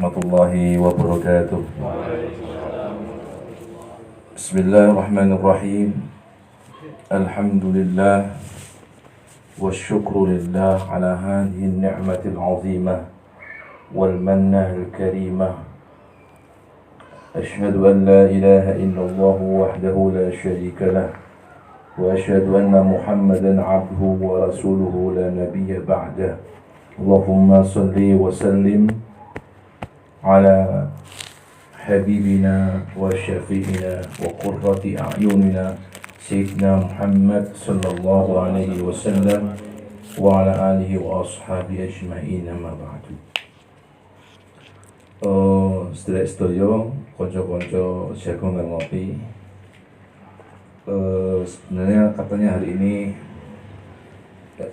warahmatullahi wabarakatuh. Bismillahirrahmanirrahim. Alhamdulillah wasyukru lillah ala hadhihi ni'matil azimah wal mannahil karimah. Ashhadu an la ilaha illallah wahdahu la syarika lah wa ashhadu anna Muhammadan abduhu wa rasuluhu la nabiyya ba'dah. Allahumma salli wa sallim ala habibina wa syafi'ina wa qurrati a'yunina Sayyidina Muhammad sallallahu alaihi wasallam wa ala alihi wa ashabihi ajma'in, amma ba'du. Sedherek-sedherek, kanca-kanca jagongan ngopi. Sebenarnya katanya hari ini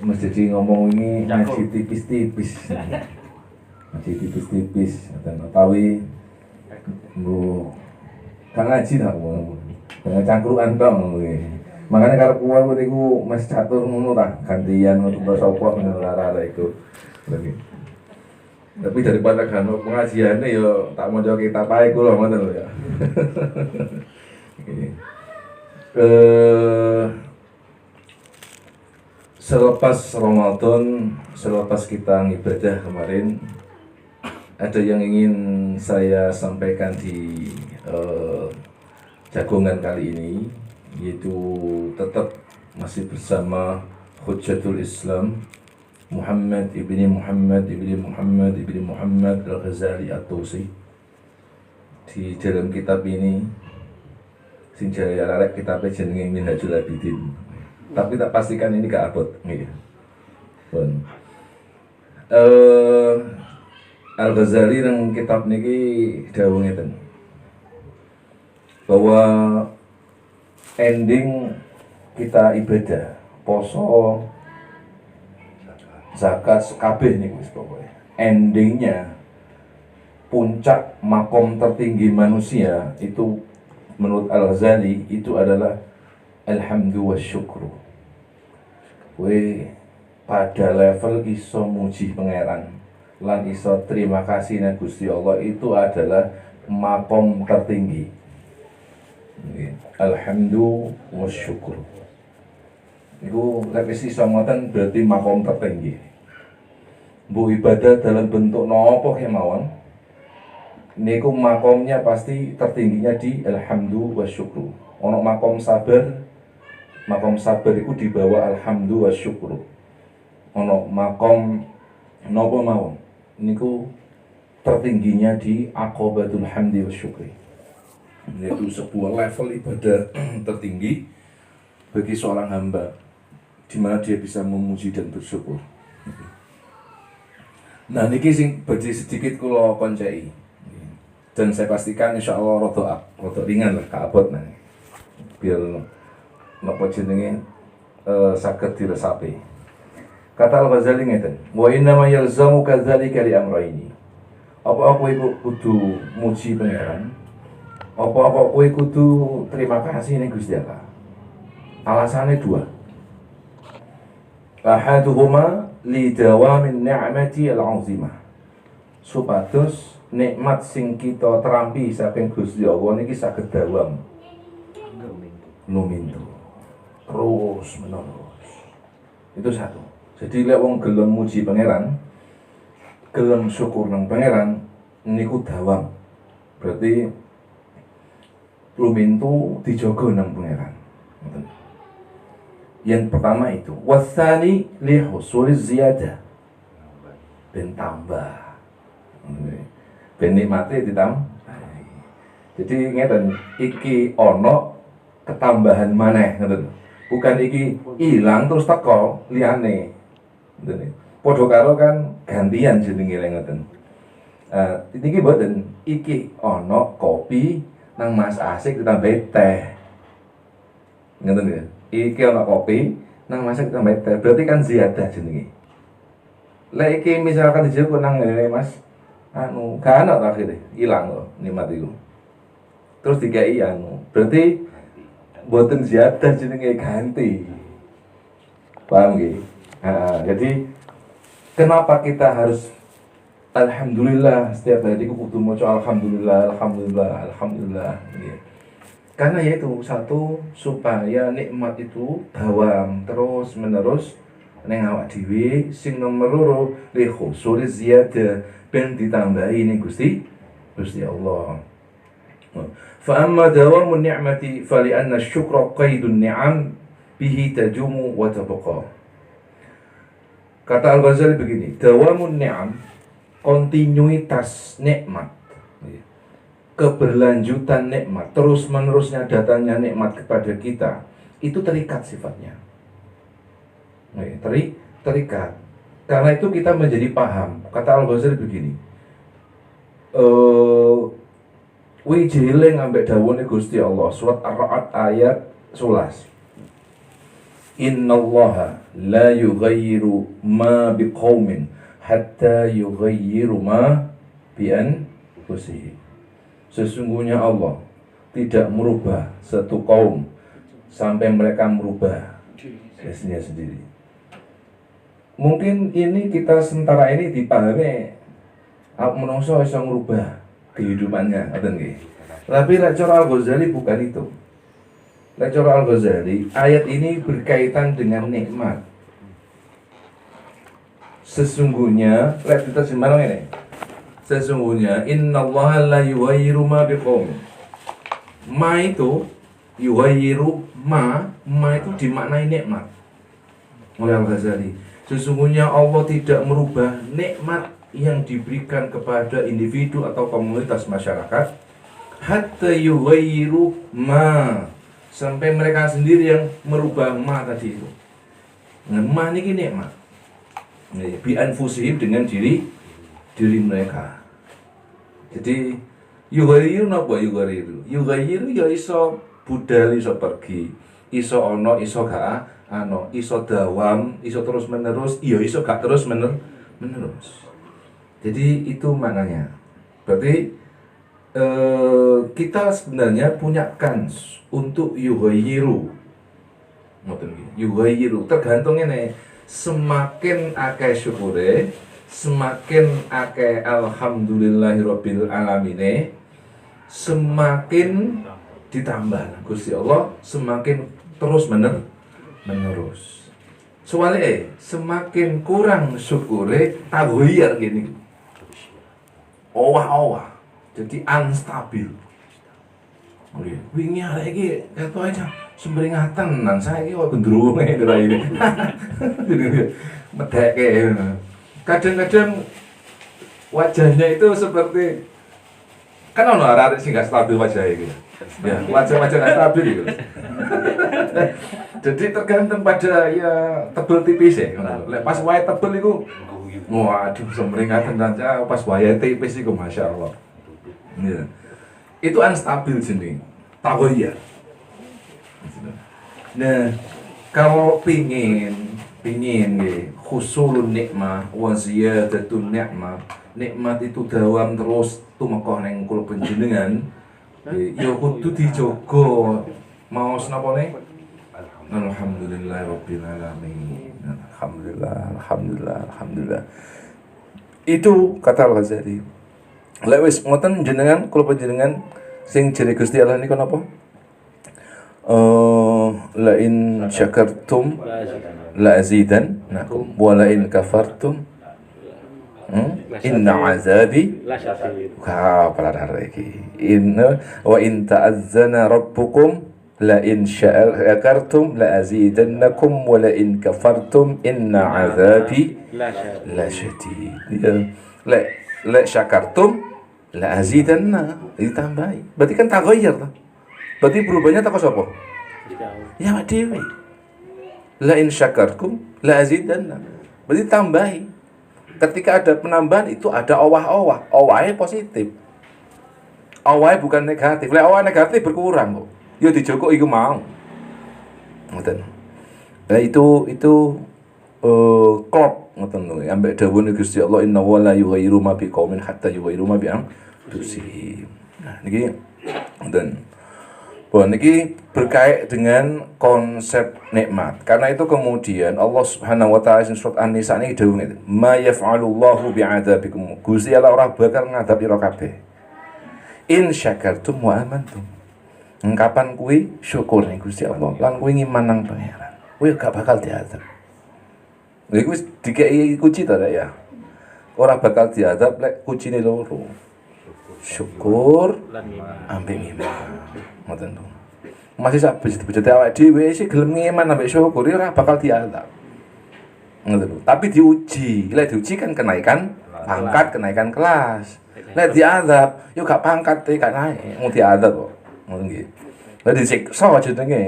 Mas Dedi ngomong ini ngaji tipis-tipis. Ngaji tipis-tipis dan utawi bu kang ngaji tak ngono. Dengan cangkruan dong kuwi. Makane karep kuwi niku Mas catur ngono ta, gantian ngono sapa ngelara iku. Tapi daripada kan pengajiane yo tak maca kitab ae kula ngoten lho ya. Selepas Ramadan, selepas kita ibadah kemarin, ada yang ingin saya sampaikan di jagongan kali ini, yaitu tetap masih bersama Hujjatul Islam Muhammad ibni Muhammad Al-Ghazali At-Tusi. Di dalam kitab ini sing jaya arek kitabe jenenge Minhajul Abidin. Tapi tak pastikan ini gak abot nggih. Pun Al-Ghazali nang kitab niki dawuh ngeten, bahwa ending kita ibadah, poso, zakat, kabeh niku wis pokoke. Endingnya puncak makom tertinggi manusia itu menurut Al-Ghazali itu adalah alhamdu wa syukru. Pada level iso muji pangeran lan iso terima kasih nang Gusti Allah, itu adalah makom tertinggi. Alhamdu wa syukru. Iku lek wis iso ngoten berarti makom tertinggi. Mbok ibadah dalam bentuk napa kemawon, niku makomnya pasti tertingginya di alhamdu wa syukru. Ono makom sabar itu di bawah alhamdu wa syukru. Ono makom napa mawon niku tertingginya di aqobatul hamdi wa syukri. Yaitu sebuah level ibadah tertinggi bagi seorang hamba, di mana dia bisa memuji dan bersyukur. Nah niki sing badhe sedikit kula koncai, dan saya pastikan insya Allah rada ringan lah, kaabot nah, biar napa jenenge saged diresapi. Kata Al-Ghazali ngeten, wa inna ma yalzamu kadzalika li amrayni. Apa iku kudu muji pangeran? Apa kowe kudu terima kasih ning Gusti Allah? Alasane dua. Ahaduhuma li dawamin ni'mati al-'azimah. Supados nikmat sing kita terampi saking Gusti Allah niki saged dawam. Lumintu. Terus menerus. Itu satu. Jadi lek wong gelem muji pangeran, gelem syukur nang pangeran niku dawam. Berarti lumintu dijogo nang pangeran. Yang pertama itu wasani li husuliz ziyadah, ben tambah. Ben nikmate ditambah. Jadi ngeten, iki ono ketambahan maneh ngoten. Bukan iki ilang terus teko liyane. Ngoten. Padha karo kan gantian jenenge ngoten. Iki mboten, iki ono kopi nang Mas Asik ditambah teh. Ngoten ya. Iki ana kopi nang masak tambah teh, berarti kan ziyadah jenenge. Lek iki misalkan dijupuk nang ngene Mas, gak ana ta akhire, ilang kok nikmat iku. Terus dikai berarti mboten ziyadah jenenge, ganti. Paham nggih? Jadi kenapa kita harus alhamdulillah setiap hari aku kudu maca alhamdulillah, alhamdulillah, alhamdulillah. Nggih. Karena yaitu satu supaya nikmat itu dawam terus menerus ning awak dhewe, sing nomor loro li husul ziyadah ben ditambahi ning Gusti Allah. Fa amma dawamun ni'mati fali anna syukra qaidun ni'am bihi tajumu wa tabqa. Kata Al-Ghazali begini, dawamun ni'am, kontinuitas nikmat, keberlanjutan nikmat, terus menerusnya datangnya nikmat kepada kita, itu terikat sifatnya. Terikat. Karena itu kita menjadi paham. Kata Al-Ghazali begini, wijiling ambek dawuhne Gusti Allah, surat Ar-Ra'd ayat 11. Innallaha la yughayyiru ma biqaumin hatta yughayyiru ma bi anfusihim. Sesungguhnya Allah tidak merubah satu kaum sampai mereka merubah dirinya sendiri. Mungkin ini kita sementara ini dipahami menungso iso merubah kehidupannya, ngoten nggih. Tapi lek cara Al-Ghazali bukan itu. Lek cara Al-Ghazali, ayat ini berkaitan dengan nikmat. Sesungguhnya, lek diterjemahkan ini. Sesungguhnya innallaha la yughayyiru ma biqaumin. Ma itu yughayyiru ma itu dimaknai nikmat oleh Al-Ghazali. Sesungguhnya Allah tidak merubah nikmat yang diberikan kepada individu atau komunitas masyarakat hatta yughayyiru ma, sampai mereka sendiri yang merubah ma tadi itu. Ma ini nikmat. Bi anfusihim, dengan diri mereka. Jadi yughayyiru napa yughayyiru? Yughayyiru ya iso budal, iso pergi, iso ono, iso gak ano, iso dawam, iso terus menerus, iya iso gak terus menerus. Jadi itu maknanya. Berarti kita sebenarnya punya kans untuk yughayyiru. Yughayyiru tergantung ini, semakin akeh syukure, semakin akeh alhamdulillahirabbil alamin, semakin ditambah Gusti Allah, semakin terus menerus. Soalnya semakin kurang syukure, tagoyar gini, owah-owah, jadi unstabil. Wingi arek iki ketok aja semberingatan nang saiki kok gendruwe kira ini. Medeke. Kadang-kadang wajahnya itu seperti, kan ono arek sing gak stabil wajahnya gitu. Ya, wajah-wajah gak stabil gitu. Jadi tergantung pada ya tebel tipis ya. Lek pas wae tebel iku waduh semberingatan saja, pas wae tipis iku masyaallah. Ya. Itu unstabil jenis tagoyar. Nah, kalau pingin husulun nikmah wa ziyadatun nikmah, nikmat itu dawam terus tumeka ning kula panjenengan, ya kudu dijogo. Mau napa ne? Alhamdulillahirabbil alamin. Alhamdulillah. Itu kata Al-Ghazali. Lek wis ngoten jenengan kula panjenengan sing jere Gusti Allah niku napa? La in syakartum la azidannakum wa la in kafartum inna azabi lasyadid. Ka paladar iki. Inna wa in ta'azzana rabbukum la in syakartum la azidannakum wa la in kafartum inna azabi lasyadid. La syakartum la azidanna, ditambahi. Berarti kan taghayyur ta. Berarti berubahnya tak sapa? Ya dewi. La in syakartum la azidanna. Berarti tambahi. Ketika ada penambahan itu ada owah-owah. Owahnya positif. Owahnya bukan negatif. Lek owah negatif berkurang kok. Ya dijogo iku mau. Ngoten. Nah itu klop ngoten lho. Ambek dawuhe Gusti Allah, inna wa la yughayyiru ma biqaumin hatta yughayyiru ma bi anfusihim. Nah niki ngoten. Ini berkait dengan konsep nikmat. Karena itu kemudian Allah Subhanahu wa taala ing surat An-Nisa niki dawuh ngene, "Ma yaf'alullahu bi'adzabikum." Gusti Allah ora bakal ngadab ira kabeh. In syakartum wa amantum. Kapan kuwi syukur ning Gusti Allah lan kuwi ngiman nang pangeran. Kuwi gak bakal diadab. Lha iku wis dikeki kunci ta ya. Ora bakal diadab lek kuncine loro. Syukur ambek ngiman. Ngoten to. Masih sak bejete awake dhewe sih gelem ngiman ambek syukur ora bakal diadab. Ngoten to. Tapi diuji. Lek diuji kan kenaikan pangkat, kenaikan kelas. Lek diadab yo gak pangkat gak naik, mau diadab kok. Ngoten nggih. Lah disiksa jenenge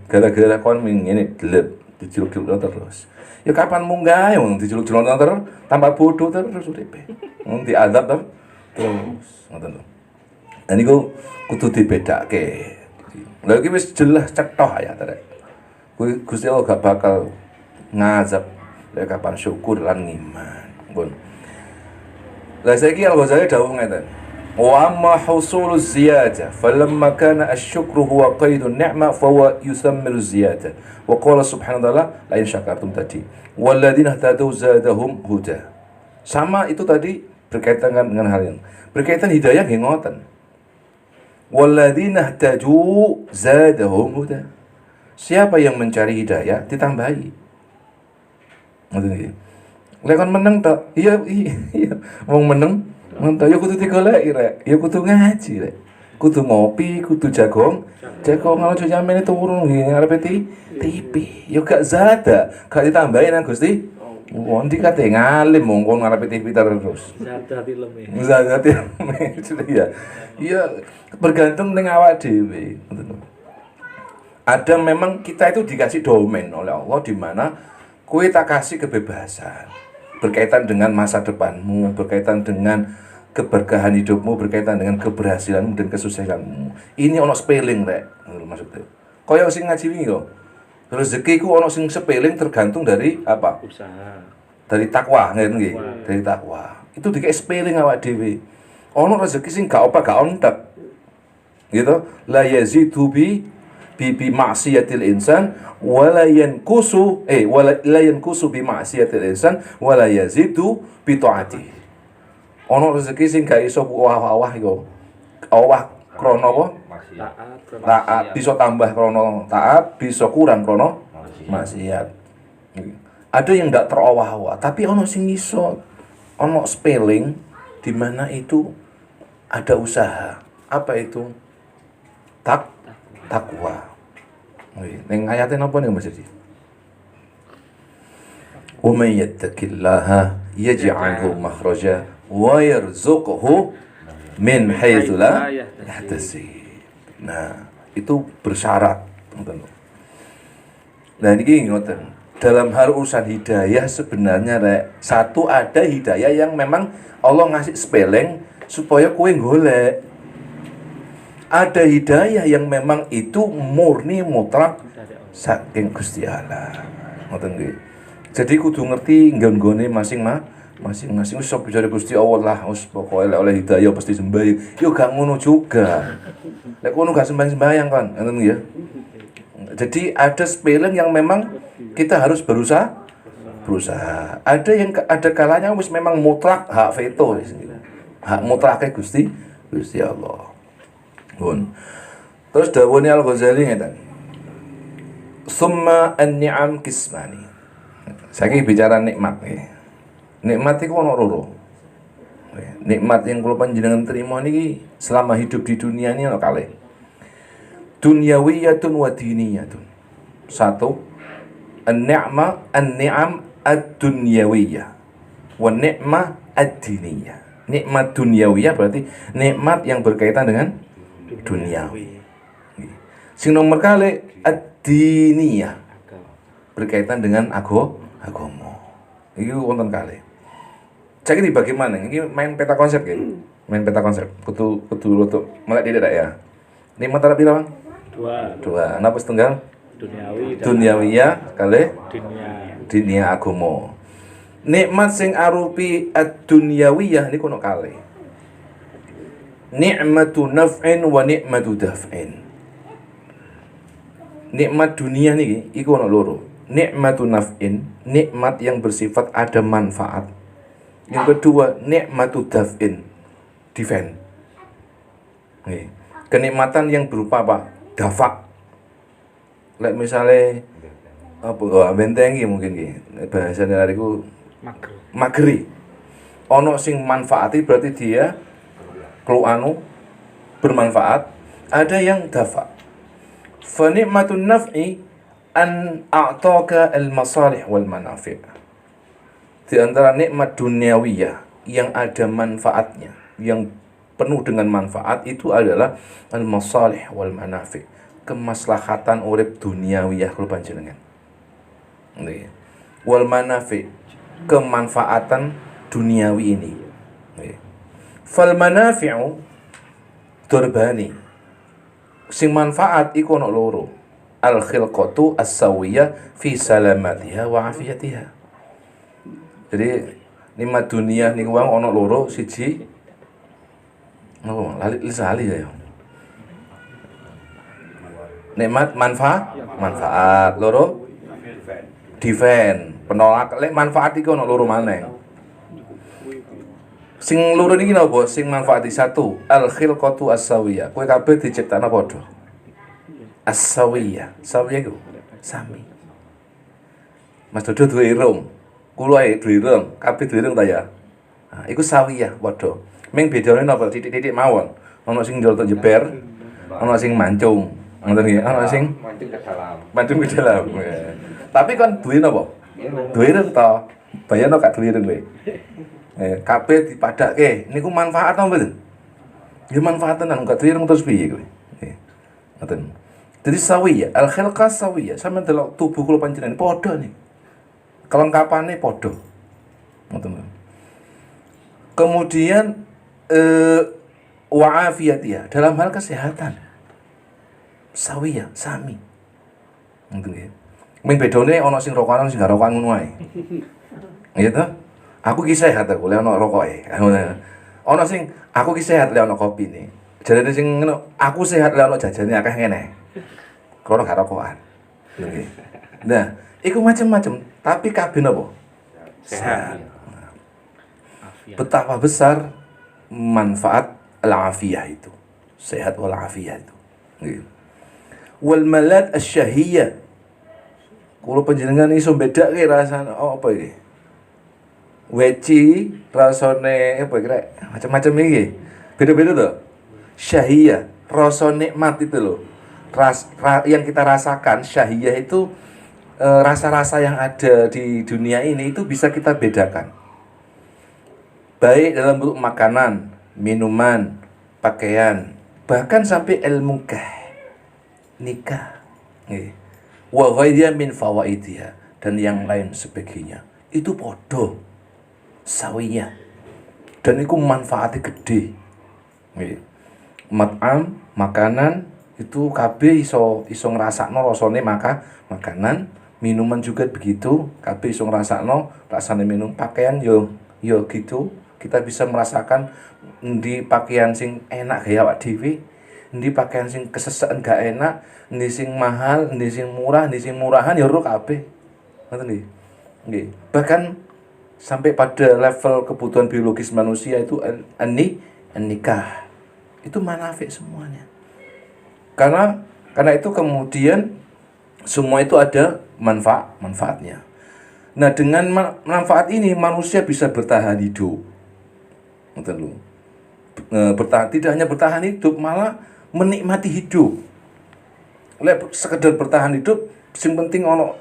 gara-gara kon ngene delep dijeluk-jeluk terus. Ya kapan munggah wong dijeluk-jeluk terus tambah bodoh terus uripe. Wong diadab terus ngoten lho. Dan niku kudu dibedakake. Lha iki wis jelas cetha ya rek. Kuwi Gusti Allah gak bakal ngazab lek kapan syukur lan ngiman. Pun. Lah saiki Al-Ghazali dawuh ngeten. Wa amma husuluz ziyadah falamma kana asy-syukru huwa qaidun ni'mah fa huwa yusammiru ziyadah. Wa qala subhanahu wa ta'ala la in syakartum tadi. Walladzina ihtadaw zadahum huda. Sama itu tadi berkaitan dengan hal yang berkaitan hidayah nggih ngoten. Walladzina ihtadaw zadahum huda. Siapa yang mencari hidayah ditambahi. Ngoten nggih. Lek kon meneng tok, iya wong meneng ya kudu digoleki rek, ya kudu ngaji rek. Kudu ngopi, kudu jagong aja nyamene turu nggih ngarepe TV. Ya gak zada, gak ditambahi nang Gusti. Wong iki kate ngalim wong kon ngarepe TV terus. Zada tileme. Zada tileme. Ya. Ya bergantung ning awak dhewe, ngoten. Ada memang kita itu dikasih domain oleh Allah di mana kowe tak kasih kebebasan. Berkaitan dengan masa depanmu, berkaitan dengan keberkahan hidupmu, berkaitan dengan keberhasilanmu dan kesuksesanmu. Ini ono spelling rek, maksudnya. Kaya sing ngaji wingi kok. Rezeki ku ono sing spelling tergantung dari apa? Usaha. Dari takwa, ngene nggih. Dari takwa. Itu dikek spelling awak dhewe. Ono rezeki sing gak apa gak ontek. Gitu. La yazidu bi maksiatil insan wala yankusu la yankusu bi maksiatil insan wala yazidu bi taati. Ono rezeki sing gak iso awah-awah iku. Awah krana apa? Taat bisa tambah krana taat, bisa kurang krana maksiat. Ada yang ndak terawah-awah, tapi ono sing iso. Ono spelling di mana itu ada usaha. Apa itu? Takwa. Ning ayate napa ning Mas Jadi? Wa may yattaqillaha yaj'alhu makhraja wa yarzuqhu min haitsu la yahtasib. Nah, itu bersyarat, ngoten. Nah, niki ngoten. Dalam hal urusan hidayah sebenarnya satu ada hidayah yang memang Allah ngasih spelling supaya kowe golek. Ada hidayah yang memang itu murni mutlak saking Gusti Allah. Ngoten nggih. Jadi kudu ngerti nggon-nggone masing-masing wis sok bicara Gusti Allah lah, wis pokoke oleh hidayah pasti sembahyang. Yo gak ngono juga. Lek ngono gak sembahyang kan, ngoten nggih ya. Jadi ada spelling yang memang kita harus berusaha. Ada kalanya wis memang mutlak hak veto wis. Hak mutlake Gusti Allah. Pun. Terus dawuhne Al-Ghazali ngeten. Summa an-ni'am qismani. Saiki bicara nikmat nggih. Nikmat iku ana loro. Nikmat yang kula panjenengan terima niki selama hidup di dunia ini ana kalih. Dunyawiyatun wa diniyatun. Satu, an-ni'am ad-dunyawiyah wa ni'mah ad-diniyah. Nikmat dunyawiyah berarti nikmat yang berkaitan dengan duniawi. Sing nomor kali ad-diniyah berkaitan dengan agama. Iki wonten kali. Jadi bagaimana? Ini main peta konsep ya. Main peta konsep. Kudu lutuk. Melek tidak ya. Nikmat apa pira, Bang? Dua. Napa setunggal? Duniawiyah kali dunia agama. Nikmat sing arupi ad-dunyawiyah niku ono kali. Ni'matu naf'in wa ni'matu daf'in. Nikmat dunia nih iku ono loro. Nikmatun naf'in, nikmat yang bersifat ada manfaat. Yang kedua, nikmatu daf'in, defend. Nih, kenikmatan yang berupa apa? Dafa. Lek misale apa bentengi mungkin ki. Bahasane lariku mageri. Ono sing manfaati berarti dia bermanfaat. Ada yang dafa. Fa nikmatun naf'i an a'taka al-masalih wal manafi'. Di antara nikmat duniawiyah yang ada manfaatnya, yang penuh dengan manfaat itu adalah al-masalih wal manafi', kemaslahatan urip duniawiyah kula panjenengan. Nggih. Wal manafi', kemanfaatan duniawi ini. Nggih. Fal manafi'u durbani. Sing manfaat iku ana loro. Al khilqatu as-sawiyah fi salamatiha wa afiyatiha. Jadi nikmat dunia niku wong ana loro, siji napa lali ya. Nikmat manfaat loro defend penolak. Lek manfaat iku ana loro maneh. Sing loro niki napa? Sing manfaati satu, al khilqatu as-sawiyah. Kowe kabeh diciptakna padha. As-sawiyah. Sawiyah iku sami. Mas Dodo duwe irung. Kula ae duwe irung, kabeh duwe irung ta ya. Nah, iku sawiyah padha. Ming bedane napa? Titik-titik mawon. Ana sing njol jeber, ana sing mancung. Ngoten nggih, ana sing mancung ke dalam. Tapi kan duwe napa? Duwe irung ta. Bayano gak duwe irung kowe. Kabeh dipadake niku manfaat apa mboten? Ya manfaat tenan, gak duwe terus piye kowe. Ngoten. Jadi sawiyah, al khilqah sawiyah, sampeyan delok tubuh kula panjenengan padha nih. Kelengkapane padha. Ngoten. Kemudian wa afiyatiha, dalam hal kesehatan. Sawiyah, sami. Ngoten nggih. Ming bedone ana sing rokokan sing gak rokokan ngono ae. Iya ta? Aku ki sehat aku lek ana rokoke. Ana sing aku ki sehat lek ana kopine. Jarene sing ngono, aku sehat lek ana jajane akeh ngene. Krono gak rokokan. Nggih. Nah, iku macam-macam, tapi kabeh napa? Sehat. Betapa besar manfaat al-afiyah itu. Sehat wal afiyah itu. Nggih. Wal malad asy-syahiyah. Kulo panjenengan iso bedake rasane apa iki? Weci rasane apa kira macam-macam iki. Beda-beda to. Syahiyah, rasa nikmat itu loh. Yang kita rasakan syahiyah itu rasa-rasa yang ada di dunia ini itu bisa kita bedakan. Baik dalam bentuk makanan, minuman, pakaian, bahkan sampai ilmu nikah. Wa ghayriha min fawaidiha, dan yang lain sebagainya. Itu podo sawiyah. Dan itu manfaatnya gede. Mat'am, makanan itu kabeh iso ngrasakno rasane makanan, minuman juga begitu, kabeh iso ngrasakno rasane minum, pakaian yo gitu. Kita bisa merasakan di pakaian sing enak gaya awak dhewe, di pakaian sing keseseken gak enak, di sing mahal, di sing murah, di sing murahan ya ro kabeh. Ngoten nggih. Nggih. Bahkan sampai pada level kebutuhan biologis manusia itu nikah. Itu manafik semuanya. Karena itu kemudian semua itu ada manfaatnya. Nah, dengan manfaat ini manusia bisa bertahan hidup. Ngoten lho. Tidak hanya bertahan hidup, malah menikmati hidup. Lek sekedar bertahan hidup, sing penting ono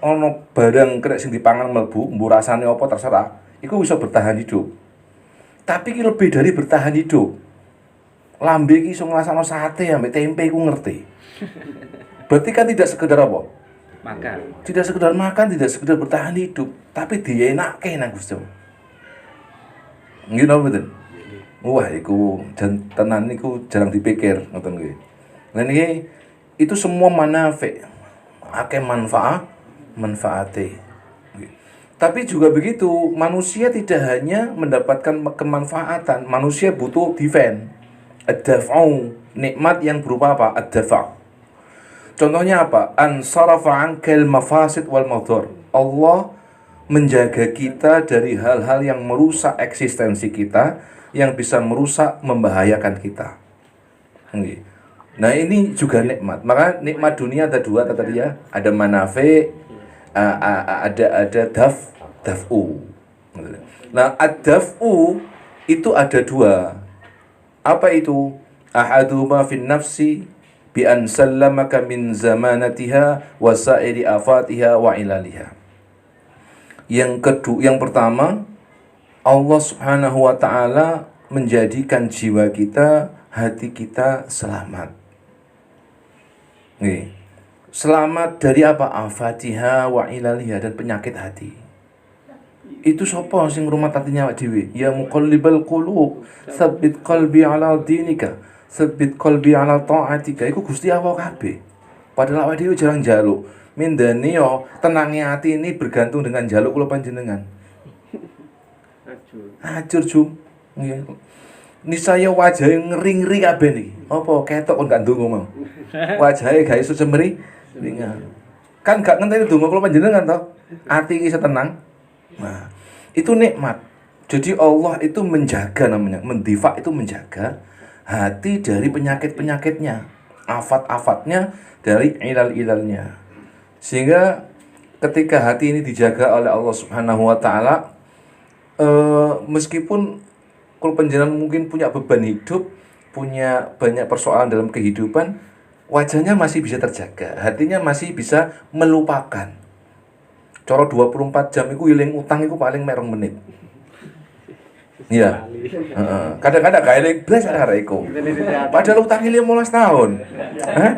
barang kena sing dipangan mlebu, mbuh rasane apa terserah, iku bisa bertahan hidup. Tapi iki lebih dari bertahan hidup. Lambe iki iso ngrasakno sate ambek tempe iku ngerti. Berarti kan tidak sekedar apa? Makan. Tidak sekedar makan, tidak sekedar bertahan hidup, tapi dienakke nang Gusti. Nggih napa mboten? Wah, iku tenan niku jarang dipikir ngoten nggih. Lah niki itu semua manafik. Akeh manfaate. Tapi juga begitu, manusia tidak hanya mendapatkan kemanfaatan, manusia butuh defend. Ad-daf'u, nikmat yang berupa apa? Ad-daf'. Contohnya apa? Ansarafa ankal mafasid wal madhar. Allah menjaga kita dari hal-hal yang merusak eksistensi kita, yang bisa merusak, membahayakan kita. Nah ini juga nikmat. Maka nikmat dunia ada dua tadi ya. Ada manafi, ada daf'u. Nah ad-daf'u itu ada dua. Apa itu? Ahaduma fin nafsi bi an sallamaka min zamanatiha wa sa'iri afatiha wa ilaliha. Yang pertama, Allah Subhanahu wa taala menjadikan jiwa kita, hati kita selamat. Nih. Selamat dari apa? Afatiha wa ilaliha, dan penyakit hati. Itu sapa sing ngrumat hatinya awake dhewe? Ya muqallibal qulub, tsabbit qalbi ala dinika, tsabbit qalbi ala taatika. Iku Gusti Allah kabeh. Padahal awake dhewe jarang njaluk. Mindane yo tenange ati ini bergantung dengan njaluk kula panjenengan. Hajur jum. Nggih. Nisaya wajahe ngeri-ngeri kabeh niki. Apa ketok kon gak ndonga mau. Wajahe gak iso semeri. Kan gak ngenteni ndonga kula panjenengan to. Ati iki tenang. Nah, itu nikmat. Jadi Allah itu menjaga namanya, mendifak itu menjaga hati dari penyakit-penyakitnya, afat-afatnya, dari ilal-ilalnya. Sehingga ketika hati ini dijaga oleh Allah Subhanahu wa taala, meskipun kalau penjenengan mungkin punya beban hidup, punya banyak persoalan dalam kehidupan, wajahnya masih bisa terjaga, hatinya masih bisa melupakan. Coro 24 jam itu iling utang itu paling merong menit. Iya. Kadang-kadang gak iling blas arek iku. Padahal utang 15 tahun. Hah?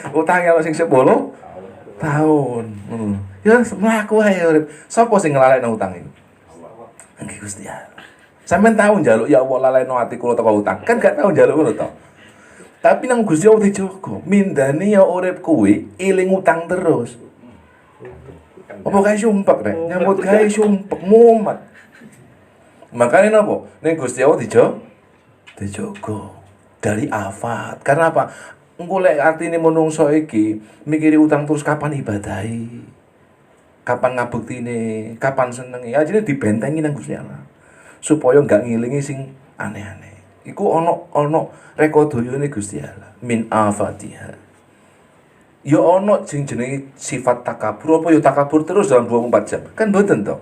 Utang kalau sing 10 tahun. Ya mlaku ae urip. Sapa sing nglalekno utang iku? Nggih Gusti Allah. Sampeyan tahu njaluk ya Allah lalekno ati kula teko utang. Kan gak tahu njaluk ngono to. Tapi nang Gusti Allah dijogo. Mindane ya urip kuwi iling utang terus. Apa kae sumpek rek, nyambut gawe sumpek mumet. Makane napa? Ning Gusti Allah dijogo dari afat. Karena apa? Engko lek artine menungso iki mikiri utang terus kapan ibadahi? Kapan ngabuktine? Kapan senenge? Ajine dibentengi nang Gusti Allah. Supaya enggak ngilingi sing aneh-aneh. Iku ana rekodone Gusti Allah. Min afatiha. Ya ono sing jenenge sifat takabur, apa ya takabur terus dalam 24 jam. Kan mboten to.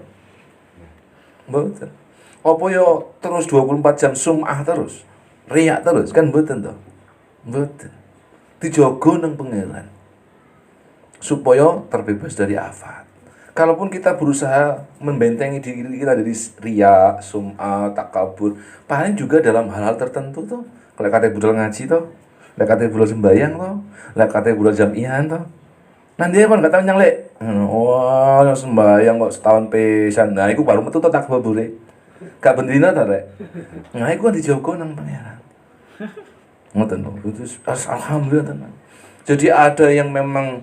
Mboten. Apa ya terus 24 jam sum'ah terus. Riak terus, kan mboten to. Mboten. Dijogo nang pangeran. Supaya terbebas dari afat. Kalaupun kita berusaha membentengi diri kita dari riak, sum'ah, takabur, paling juga dalam hal-hal tertentu to. Kalau kata budal ngaji to, lek kate bulan sembayang to, lek kate bulan jamiah to. Nanti kon gak tau nyang lek. Wah, yang sembayang kok setahun pisan. Nah, iku baru metu to takbure. Gak bendina to rek. Nah, iku dijogo nang pangeran. Ngoten to. Itu alhamdulillah tenan. Jadi ada yang memang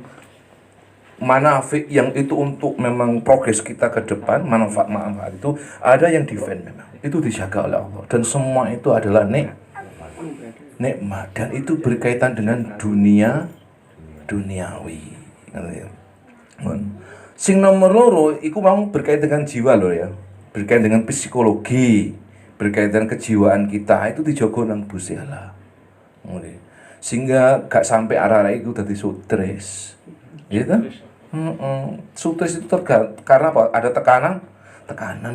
manafik yang itu untuk memang progres kita ke depan, manfaat itu ada yang defend memang. Itu dijaga oleh Allah dan semua itu adalah nikmat dan itu berkaitan dengan duniawi. Sing nomor loro iku mau berkaitan dengan jiwa loh ya. Berkaitan dengan psikologi, berkaitan kejiwaan kita itu dijogo nang Gusti Allah. Sehingga gak sampai arah-arah itu dadi stres. Gitu? Stres itu karena apa? Ada tekanan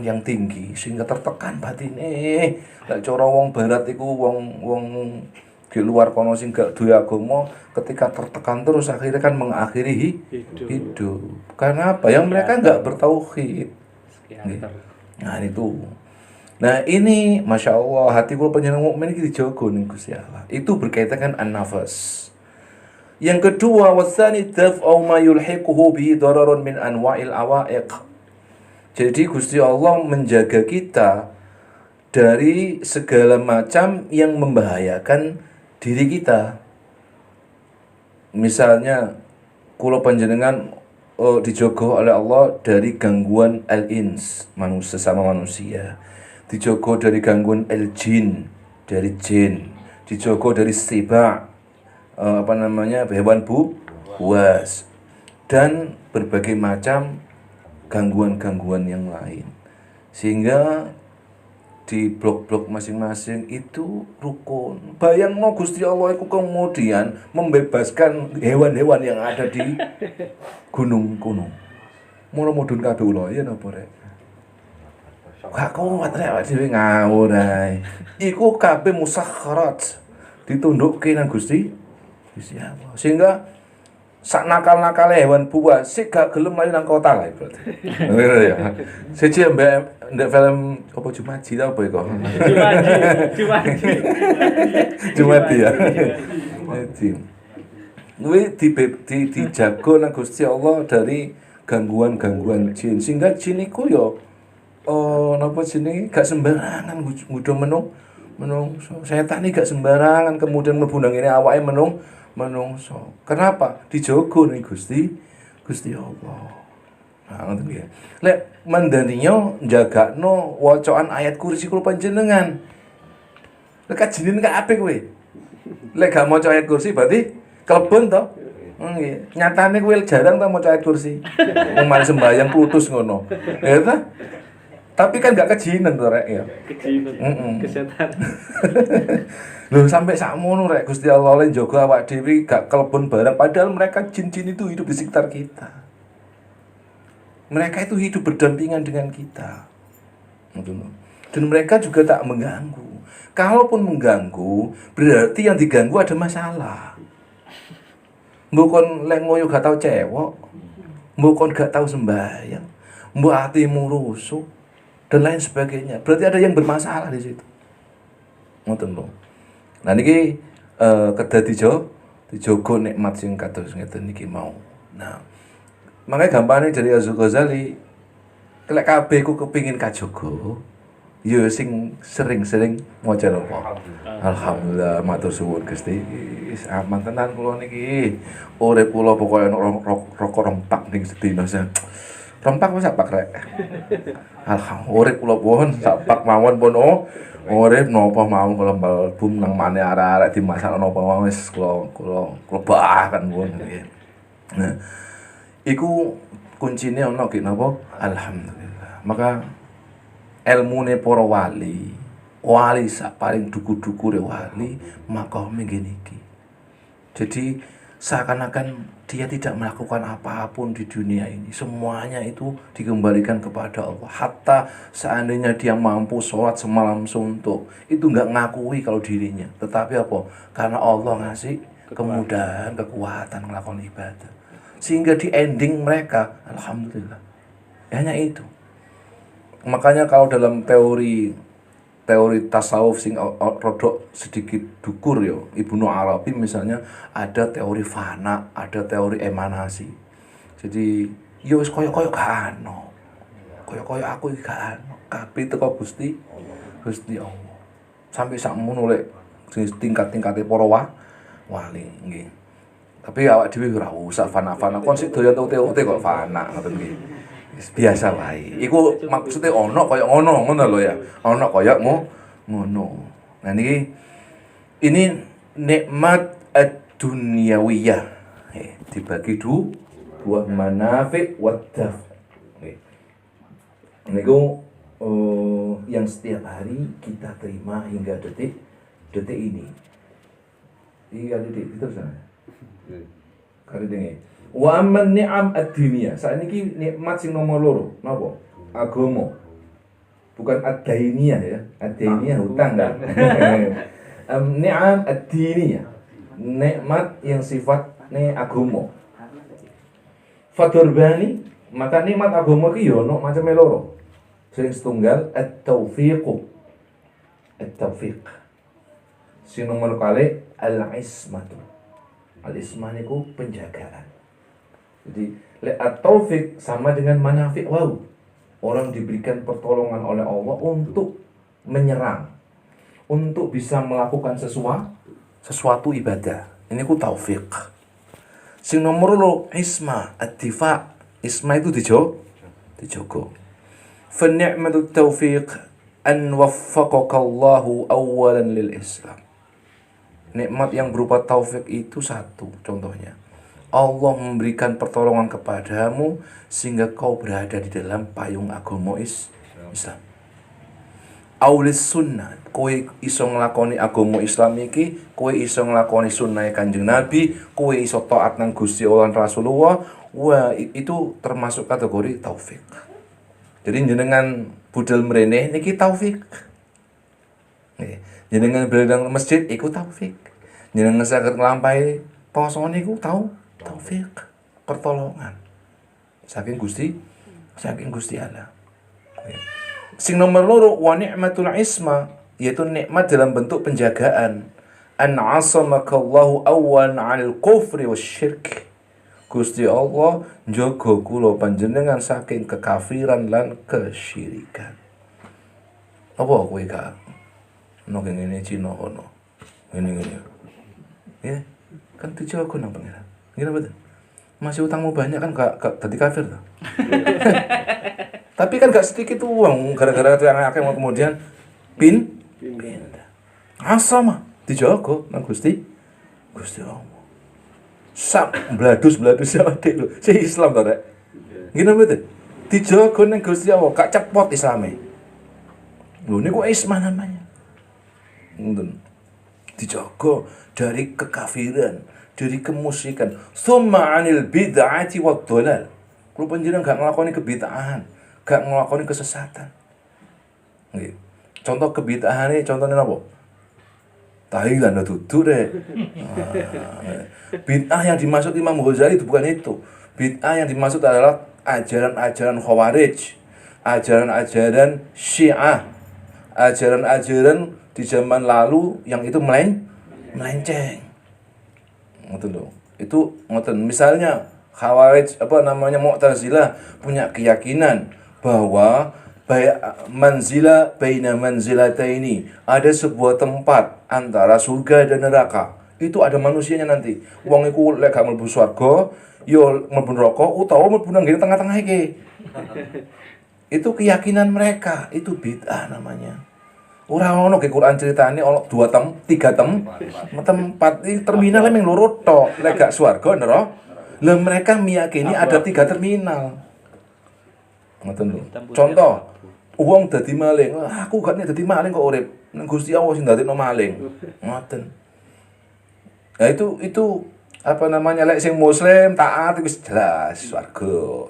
yang tinggi sehingga tertekan batine. Lek cara wong barat iku wong di luar kono sing gak duwe agama ketika tertekan terus akhirnya kan mengakhiri hidup. Karena apa? Yang mereka enggak bertauhid. Nah itu. Nah ini Masya Allah hati kula panjenengan mukmin iki dijogo ning Gusti Allah. Itu berkaitan dengan an-nafas. Yang kedua wasani daf'u ma yulhiquhu bi dararun min anwa'il awaiq. Jadi Gusti Allah menjaga kita dari segala macam yang membahayakan diri kita. Misalnya kula panjenengan dijogo oleh Allah dari gangguan al-ins, manusia sama manusia. Dijogo dari gangguan al-jin, dari jin. Dijogo dari siba, hewan buas dan berbagai macam gangguan-gangguan yang lain. Sehingga di blok-blok masing-masing itu rukun. Bayangno Gusti Allah itu kemudian membebaskan hewan-hewan yang ada di gunung kuno. Mula mudhun kabeh ula ya napa rek? Gak kuat rek awake dhewe ngawur ae. Iku kabeh musakharat ditundukke nang Gusti Allah. Sehingga sak nakal-nakale hewan buas sik gak gelem mlayu nang kota lah berarti. Ngono ya. Siji mbek ndek film apa Jumaji ta apa iku? Jumaji ya. Kuwi dijago nang Gusti Allah dari gangguan-gangguan jin. Sehingga jin iku ya napa jenenge gak sembarangan nggodho menungso. Setan iki gak sembarangan kemudian mlebu nang ngene awake menungso. Kenapa? Dijogo ning Gusti Allah. Nah, ngoten nggih. Lek mandaninya njagakno wacaan ayat kursi kula panjenengan. Lek kajinin gak apik kowe. Lek gak maca ayat kursi berarti kelebon to. Nggih. Nyatane kowe jarang to maca ayat kursi. Wong mari sembahyang putus ngono. Ya ta? Tapi kan gak kejinen to rek ya. Kejinen. Kesetan. Loh sampai sakmono rek Gusti Allah le njaga awak dhewe gak kelebon barang padahal mereka jin-jin itu hidup di sekitar kita. Mereka itu hidup berdampingan dengan kita. Dan mereka juga tak mengganggu. Kalaupun mengganggu, berarti yang diganggu ada masalah. Mbok lek ngoyo gak tau cewek, mbok gak tau sembahyang, mbok atimu rusuh dan lain sebagainya. Berarti ada yang bermasalah di situ. Ngoten lho. Nah niki kedah dijogo nikmat sing kados ngeten niki mau. Nah, makanya gampangnya dari Az-Ghazali lek kabeh ku kepengin kajogo, ya sing sering-sering maca napa. Alhamdulillah matur suwun Gusti. Wis aman tenan kula niki. Urip kula pokoke rokok rempak ning sedina. Rempak wis sak pak rek. Alhamdulillah urip kula pun sak pak mawon pun urip napa mawon kula mlebu nang maneh arek-arek dimasak napa mawon wis kula bahkan pun nggih. Nah, iku kuncine ana ki napa? Alhamdulillah. Maka ilmune para wali sak paling duku-dukure wali makome ngene iki. Jadi seakan-akan dia tidak melakukan apapun di dunia ini. Semuanya itu dikembalikan kepada Allah. Hatta seandainya dia mampu sholat semalam suntuk, itu nggak ngakui kalau dirinya. Tetapi apa? Karena Allah ngasih kemudahan, kekuatan melakukan ibadah. Sehingga di ending mereka, alhamdulillah. Hanya itu. Makanya kalau dalam teori tasawuf sing rodok sedikit dukur ya, Ibnu Arabi misalnya ada teori fana, ada teori emanasi. Jadi ya wis koyo-koyo gak ono. Koyo-koyo aku iki gak ono. Kabeh teko Gusti Allah. Sampai sakmono lek tingkat-tingkate para wali nggih. Tapi awak dhewe ora usah fana-fana. Kon sik doyan tute-tute kok fana ngoten nggih. Biasa wae. Iku maksudnya ono kaya ngono lho ya. Ono kaya ngono. Nah niki ini nikmat ad-dunyawiyah. Dibagi dua manafi' wa daf. Niku yang setiap hari kita terima hingga detik ini. Iya detik itu sana. Kali dengi. Wa amman ni'am ad-diniyah. Saiki nikmat sing nomor loro, napa? Agama. Bukan ad-dainiyah ya. Ad-dainiyah hutang kan. Ni'am ad-diniyah. Nikmat yang sifatnya agama. Faturbani, maka nikmat agama ki yo ono macam loro. Sing setunggal at-taufiq. At-taufiq. Sing nomor kali al-ismatu. Al-ismah niku penjagaan. Jadi at-taufiq sama dengan manafi'. Wow. Orang diberikan pertolongan oleh Allah untuk menyerang, untuk bisa melakukan sesuatu ibadah. Ini ku taufiq. Sing nomor lo isma, at-tifa. Isma itu dijogo. Fa ni'matu taufiq an waffaqaka Allahu awalan lil Islam. Nikmat yang berupa taufik itu satu contohnya. Allah memberikan pertolongan kepadamu sehingga kau berada di dalam payung agama Islam. Aulis sunnah, kowe iso nglakoni agama Islam iki, kowe iso nglakoni sunnah Kanjeng Nabi, kowe iso taat nang Gusti Allah dan Rasulullah, wah itu termasuk kategori taufik. Jadi jenengan budal mrene niki taufik. Nggih, jenengan berada nang masjid iku taufik. Jenengan saged nglampahi poso niku taufik, pertolongan saking Gusti Allah. Sing nomor loro wa ni'matul isma, yaitu nikmat dalam bentuk penjagaan. An asamakallahu awwan 'anil kufri wasyirk. Gusti Allah njaga kula panjenengan saking kekafiran lan kesyirikan. Apa kowe gak ono ngene Cina ono. Ngene. Ya, kan dijaga nang pangeran. Ngene betul. Masih utangmu banyak kan gak dadi kafir toh. Tapi kan gak sedikit uang gara-gara itu yang akeh mau kemudian pindah. Asama dijaga nang Gusti Allah. Sak bladus awake lho. Si Islam to rek. Ngene betul. Dijaga nang Gusti Allah, gak cepot Islame. Lho niku isma namanya. Ngoten. Dijaga dari kekafiran, dari kemusyrikan, tsumma 'anil bid'ati wad dhalal. Kulo panjenengan gak nglakoni kebid'ahan, gak nglakoni kesesatan. Nggih. Contoh kebid'ahane contone napa? Thailand dudu rek. Bid'ah yang dimaksud Imam Ghazali itu bukan itu. Bid'ah yang dimaksud adalah ajaran-ajaran Khawarij, ajaran-ajaran Syiah, ajaran-ajaran di zaman lalu yang itu melenceng. Ngoten lho. Itu ngoten. Misalnya Khawarij Mu'tazilah punya keyakinan bahwa manzila baina manzilataini, ada sebuah tempat antara surga dan neraka. Itu ada manusianya nanti. Wong iku lek gak mlebu swarga, yo mlebu neraka utawa mlebu nang tengah-tengah iki. Itu keyakinan mereka, itu bid'ah namanya. Ora ono ke Quran ceritane ono 2 3 tempat iki terminal mung loro tok, lek gak swarga neraka. Lah mereka meyakini ada 3 terminal. Ngoten lho. Contoh, wong dadi maling, aku gak nek dadi maling kok urip. Nang Gusti Allah sing dadekno maling. Ngoten. Nah itu lek sing muslim taat wis jelas swarga.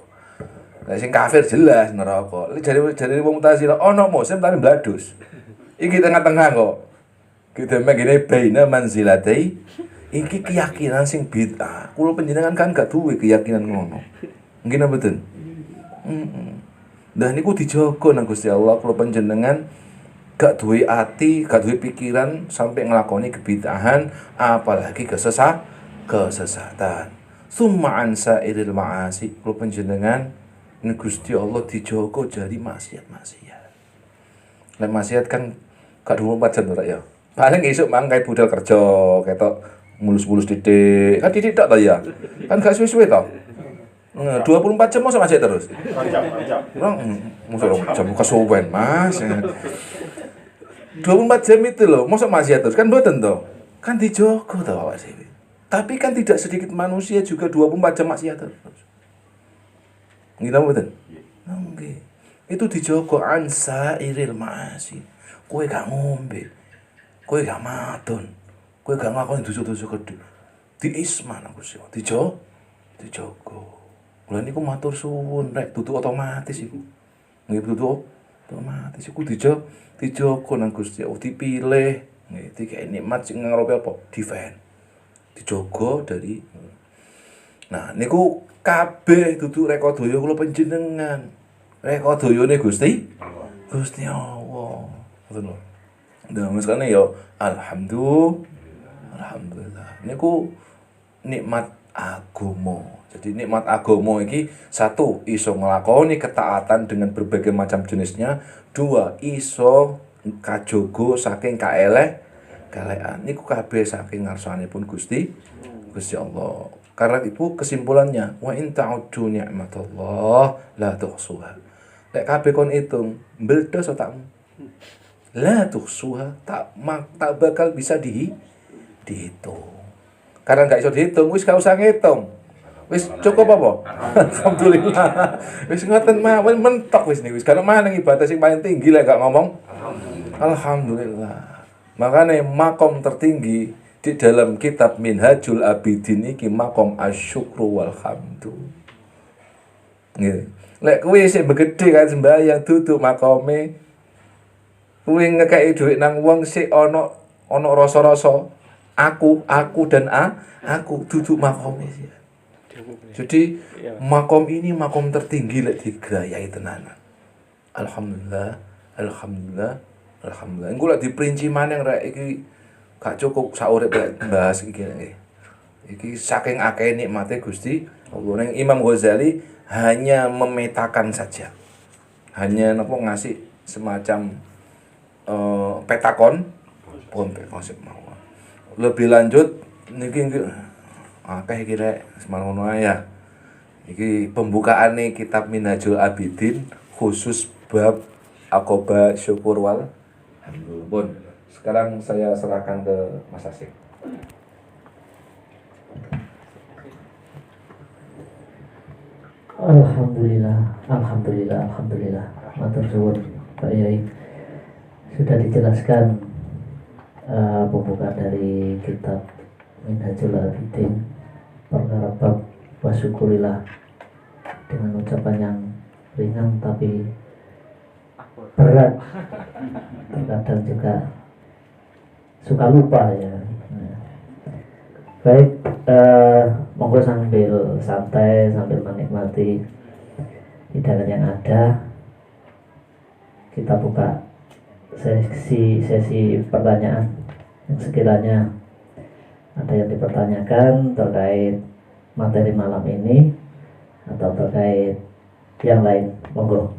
Lek sing kafir jelas neraka. Lek jare wong Mu'tazilah ono muslim tapi bladus. Iki tengah-tengah kok. Kita megene baina manzilatai. Iki keyakinan sing bid'ah. Kulo panjenengan kan gak duwe keyakinan ngono. Nggih mboten? Dan niku dijaga nang Gusti Allah, kulo panjenengan gak duwe ati, gak duwe pikiran sampai nglakoni kebid'ahan, apalagi kesesatan. Summa an sairil ma'asi, kulo panjenengan nang Gusti Allah dijaga dari maksiat-maksiat. Lek maksiat kan gak 24 jam ora ya. Paling esuk mang kae budal kerja ketok mulus-mulus titik. Kan titik tok ta ya. Kan gak suwe-suwe to. 24 jam mosok maksiat terus. Jam. Mosok jam kesuwen, Mas. 24 jam itu loh, mosok maksiat terus kan mboten to. Kan dijogo to awak dhewe. Tapi kan tidak sedikit manusia juga 24 jam maksiat terus. Nggih mboten? Nggih. Itu dijogo ansa iril ma'asi. Kowe gak ngombe. Kowe gak madon. Kowe gak ngakoni dosa-dosa gedhe. Di isma nang Gusti Allah. Dijogo. Lha niku matur suwun rek dudu otomatis iku. Nggih dudu otomatis iku dijogo nang Gusti Allah, dipilih, nggih dikek nikmat sing ngarepe apa? Defend. Dijogo dari. Nah, niku kabeh dudu reka daya kula panjenengan. Reka dayane Gusti Allah. Ngoten lho. Nah, misalnya ya alhamdulillah. Niku nikmat agama. Jadi nikmat agama iki satu iso nglakoni ketaatan dengan berbagai macam jenisnya, 2 iso kajogo saking kaelekan. Niku kabeh saking ngarsanipun Gusti Allah. Karena itu kesimpulannya wa in ta'uddu ni'matallah la tuhsuha. Lek kabeh kon itung, mbledos otakmu. La tuhsuha tak bakal bisa dihitung. Karena nggak iso dihitung, wis gak usah ngitung. Wis cukup apa? Alhamdulillah. Wis ngoten mawon mentok wis niku. Wis kalau mana ibadah sing paling tinggi lah gak ngomong. Alhamdulillah. Makanya makom tertinggi di dalam kitab Minhajul Abidin iki makom asyukru wal hamdu. Nggih. Lek kuwi sing begede kan sembahyang duduk makome kuwi ngekeki dhuwit nang wong sik ana rasa-rasa aku dan aku duduk makome sih. Jadi makom ini makom tertinggi lek digrayai tenanan. Alhamdulillah, alhamdulillah, alhamdulillah. Engko lek diperinci maneh rek iki gak cukup sak urip lek bahas iki nggih. Iki saking akeh nikmate Gusti Allah. Imam Ghazali hanya memetakan saja. Hanya ngasih semacam petakon konsep mawon. Lebih lanjut niki akeh iki rek semono ya. Iki pembukaane kitab Minhajul Abidin khusus bab aqobah syukur wal hamdulillah. Sekarang saya serahkan ke Mas Asik. Alhamdulillah, alhamdulillah, alhamdulillah. Matur suwun Pak Yai. Sudah dijelaskan pembukaan dari kitab Minhajul Abidin perkara bab wasyukurillah dengan ucapan yang ringan tapi berat. Terkadang juga suka lupa ya. Baik, monggo sambil santai, sambil menikmati hidangan yang ada, kita buka sesi pertanyaan yang sekiranya ada yang dipertanyakan terkait materi malam ini atau terkait yang lain, monggo.